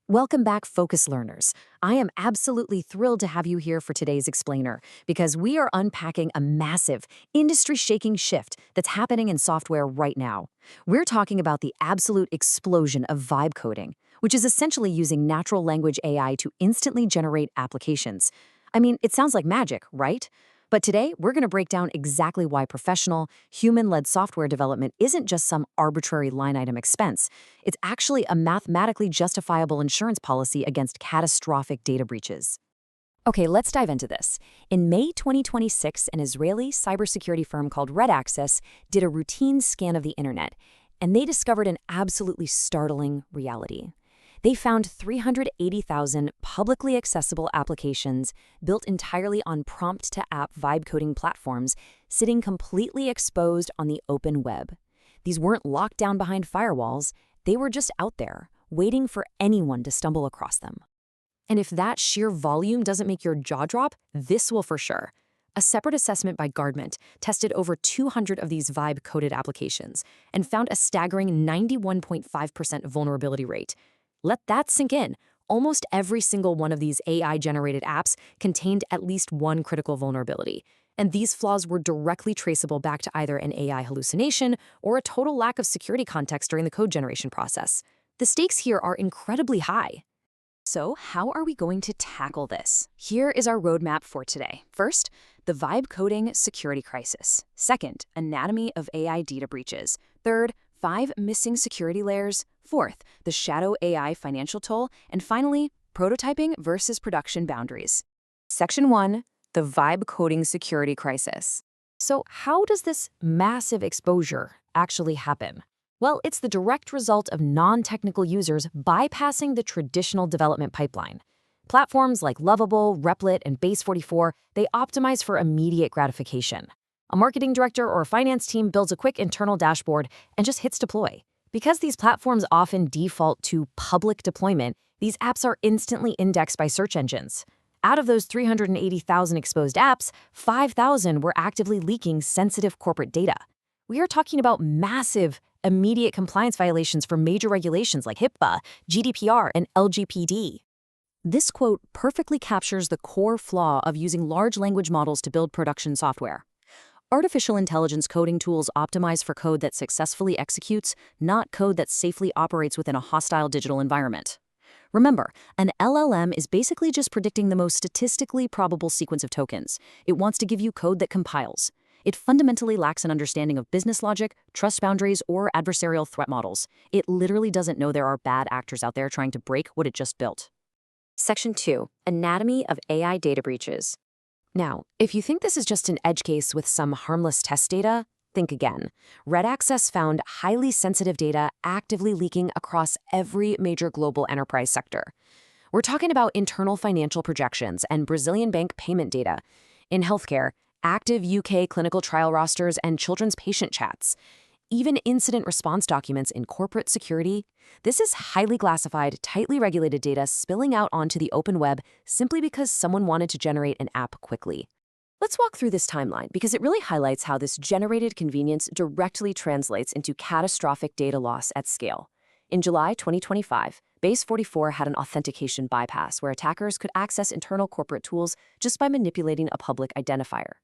Welcome back, Focus Learners. I am absolutely thrilled to have you here for today's explainer because we are unpacking a massive, industry-shaking shift that's happening in software right now. We're talking about the absolute explosion of vibe coding, which is essentially using natural language AI to instantly generate applications. I mean, it sounds like magic, right? But today, we're going to break down exactly why professional, human-led software development isn't just some arbitrary line item expense. It's actually a mathematically justifiable insurance policy against catastrophic data breaches. Okay, let's dive into this. In May 2026, an Israeli cybersecurity firm called Red Access did a routine scan of the internet, and they discovered an absolutely startling reality. They found 380,000 publicly accessible applications built entirely on prompt-to-app vibe coding platforms sitting completely exposed on the open web. These weren't locked down behind firewalls, they were just out there, waiting for anyone to stumble across them. And if that sheer volume doesn't make your jaw drop, this will for sure. A separate assessment by Guardment tested over 200 of these vibe-coded applications and found a staggering 91.5% vulnerability rate. Let that sink in. Almost every single one of these AI-generated apps contained at least one critical vulnerability, and these flaws were directly traceable back to either an AI hallucination or a total lack of security context during the code generation process. The stakes here are incredibly high. So, how are we going to tackle this? Here is our roadmap for today. First, the vibe coding security crisis. Second, anatomy of AI data breaches. Third, 5 missing security layers. Fourth, the shadow AI financial toll. And finally, prototyping versus production boundaries. Section 1, the vibe coding security crisis. So how does this massive exposure actually happen? Well, it's the direct result of non-technical users bypassing the traditional development pipeline. Platforms like Lovable, Replit, and Base44, they optimize for immediate gratification. A marketing director or a finance team builds a quick internal dashboard and just hits deploy. Because these platforms often default to public deployment, these apps are instantly indexed by search engines. Out of those 380,000 exposed apps, 5,000 were actively leaking sensitive corporate data. We are talking about massive, immediate compliance violations for major regulations like HIPAA, GDPR, and LGPD. This quote perfectly captures the core flaw of using large language models to build production software. Artificial intelligence coding tools optimize for code that successfully executes, not code that safely operates within a hostile digital environment. Remember, an LLM is basically just predicting the most statistically probable sequence of tokens. It wants to give you code that compiles. It fundamentally lacks an understanding of business logic, trust boundaries, or adversarial threat models. It literally doesn't know there are bad actors out there trying to break what it just built. Section 2, Anatomy of AI Data Breaches. Now, if you think this is just an edge case with some harmless test data, think again. Red Access found highly sensitive data actively leaking across every major global enterprise sector. We're talking about internal financial projections and Brazilian bank payment data. In healthcare, active UK clinical trial rosters and children's patient chats. Even incident response documents in corporate security. This is highly classified, tightly regulated data spilling out onto the open web simply because someone wanted to generate an app quickly. Let's walk through this timeline because it really highlights how this generated convenience directly translates into catastrophic data loss at scale. In July 2025, Base44 had an authentication bypass where attackers could access internal corporate tools just by manipulating a public identifier.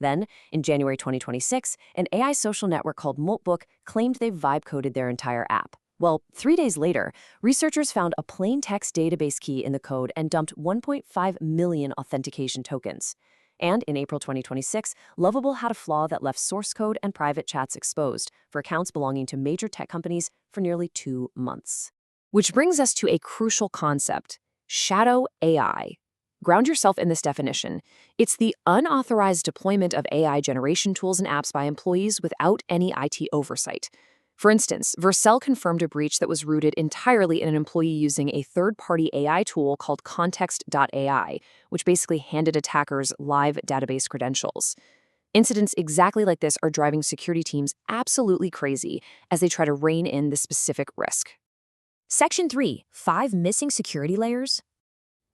Then, in January 2026, an AI social network called Moltbook claimed they vibe-coded their entire app. Well, 3 days later, researchers found a plain text database key in the code and dumped 1.5 million authentication tokens. And in April 2026, Lovable had a flaw that left source code and private chats exposed for accounts belonging to major tech companies for nearly 2 months. Which brings us to a crucial concept, shadow AI. Ground yourself in this definition. It's the unauthorized deployment of AI generation tools and apps by employees without any IT oversight. For instance, Vercel confirmed a breach that was rooted entirely in an employee using a third-party AI tool called context.ai, which basically handed attackers live database credentials. Incidents exactly like this are driving security teams absolutely crazy as they try to rein in the specific risk. Section 3, 5 missing security layers.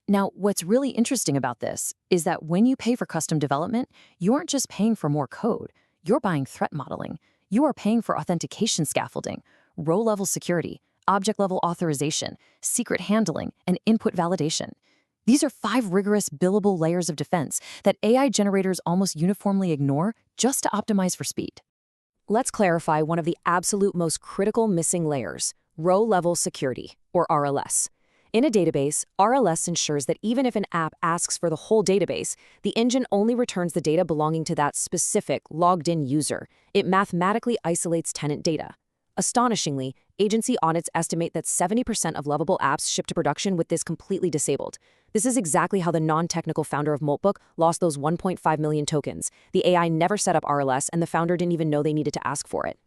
Now, what's really interesting about this is that when you pay for custom development, you aren't just paying for more code, you're buying threat modeling. You are paying for authentication scaffolding, row-level security, object-level authorization, secret handling, and input validation. These are 5 rigorous billable layers of defense that AI generators almost uniformly ignore just to optimize for speed. Let's clarify one of the absolute most critical missing layers: row-level security, or RLS. In a database, RLS ensures that even if an app asks for the whole database, the engine only returns the data belonging to that specific logged-in user. It mathematically isolates tenant data. Astonishingly, agency audits estimate that 70% of Lovable apps ship to production with this completely disabled. This is exactly how the non-technical founder of Moltbook lost those 1.5 million tokens. The AI never set up RLS, and the founder didn't even know they needed to ask for it.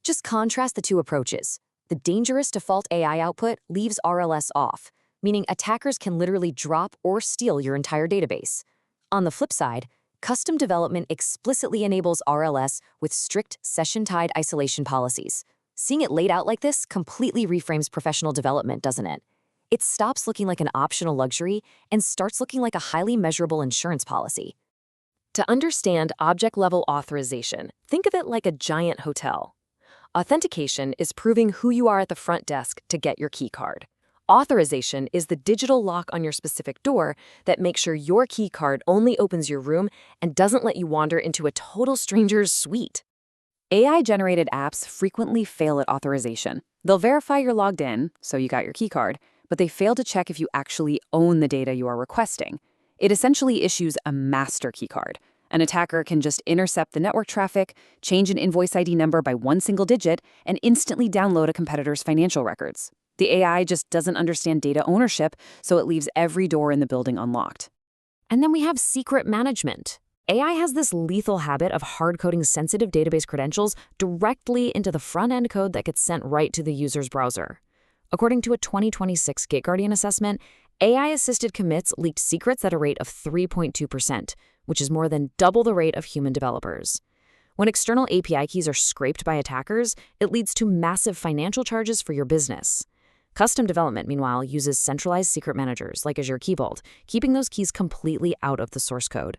Just contrast the two approaches. The dangerous default AI output leaves RLS off, meaning attackers can literally drop or steal your entire database. On the flip side, custom development explicitly enables RLS with strict session-tied isolation policies. Seeing it laid out like this completely reframes professional development, doesn't it? It stops looking like an optional luxury and starts looking like a highly measurable insurance policy. To understand object-level authorization, think of it like a giant hotel. Authentication is proving who you are at the front desk to get your key card. Authorization is the digital lock on your specific door that makes sure your key card only opens your room and doesn't let you wander into a total stranger's suite. AI-generated apps frequently fail at authorization. They'll verify you're logged in, so you got your key card, but they fail to check if you actually own the data you are requesting. It essentially issues a master key card. An attacker can just intercept the network traffic, change an invoice ID number by one single digit, and instantly download a competitor's financial records. The AI just doesn't understand data ownership, so it leaves every door in the building unlocked. And then we have secret management. AI has this lethal habit of hard-coding sensitive database credentials directly into the front-end code that gets sent right to the user's browser. According to a 2026 GateGuardian assessment, AI-assisted commits leaked secrets at a rate of 3.2%, which is more than double the rate of human developers. When external API keys are scraped by attackers, it leads to massive financial charges for your business. Custom development, meanwhile, uses centralized secret managers like Azure Key Vault, keeping those keys completely out of the source code.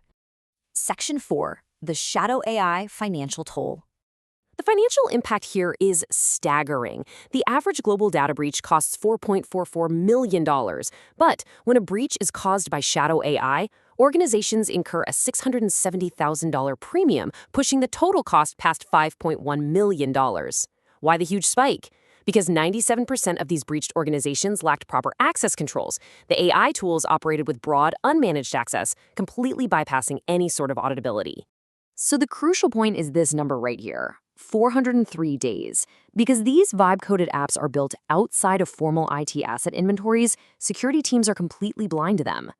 Section 4. The Shadow AI Financial Toll. The financial impact here is staggering. The average global data breach costs $4.44 million. But when a breach is caused by shadow AI, organizations incur a $670,000 premium, pushing the total cost past $5.1 million. Why the huge spike? Because 97% of these breached organizations lacked proper access controls. The AI tools operated with broad, unmanaged access, completely bypassing any sort of auditability. So the crucial point is this number right here, 403 days. Because these vibe-coded apps are built outside of formal IT asset inventories, security teams are completely blind to them.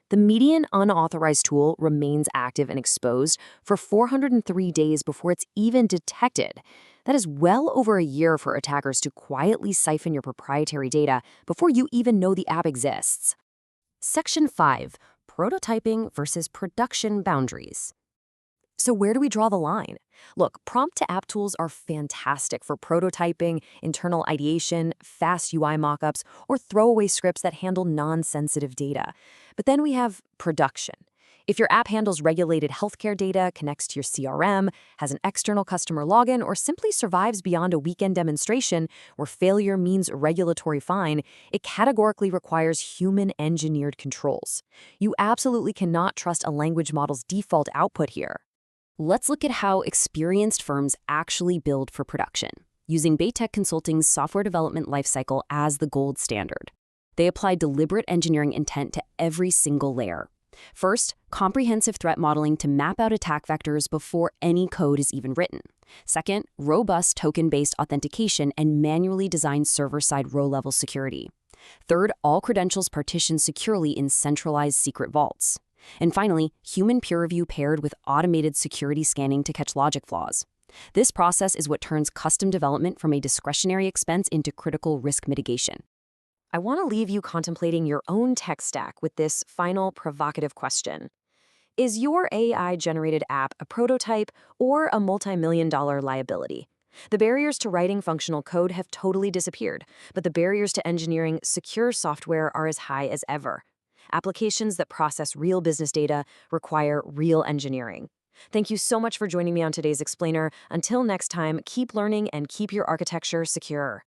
The median unauthorized tool remains active and exposed for 403 days before it's even detected. That is well over a year for attackers to quietly siphon your proprietary data before you even know the app exists. Section 5. Prototyping versus production boundaries. So where do we draw the line? Look, prompt-to-app tools are fantastic for prototyping, internal ideation, fast UI mockups, or throwaway scripts that handle non-sensitive data. But then we have production. If your app handles regulated healthcare data, connects to your CRM, has an external customer login, or simply survives beyond a weekend demonstration where failure means regulatory fine, it categorically requires human-engineered controls. You absolutely cannot trust a language model's default output here. Let's look at how experienced firms actually build for production, using Baytech Consulting's software development lifecycle as the gold standard. They apply deliberate engineering intent to every single layer. First, comprehensive threat modeling to map out attack vectors before any code is even written. Second, robust token-based authentication and manually designed server-side row-level security. Third, all credentials partitioned securely in centralized secret vaults. And finally, human peer review paired with automated security scanning to catch logic flaws. This process is what turns custom development from a discretionary expense into critical risk mitigation. I want to leave you contemplating your own tech stack with this final provocative question. Is your AI-generated app a prototype or a multi-million-dollar liability? The barriers to writing functional code have totally disappeared, but the barriers to engineering secure software are as high as ever. Applications that process real business data require real engineering. Thank you so much for joining me on today's Explainer. Until next time, keep learning and keep your architecture secure.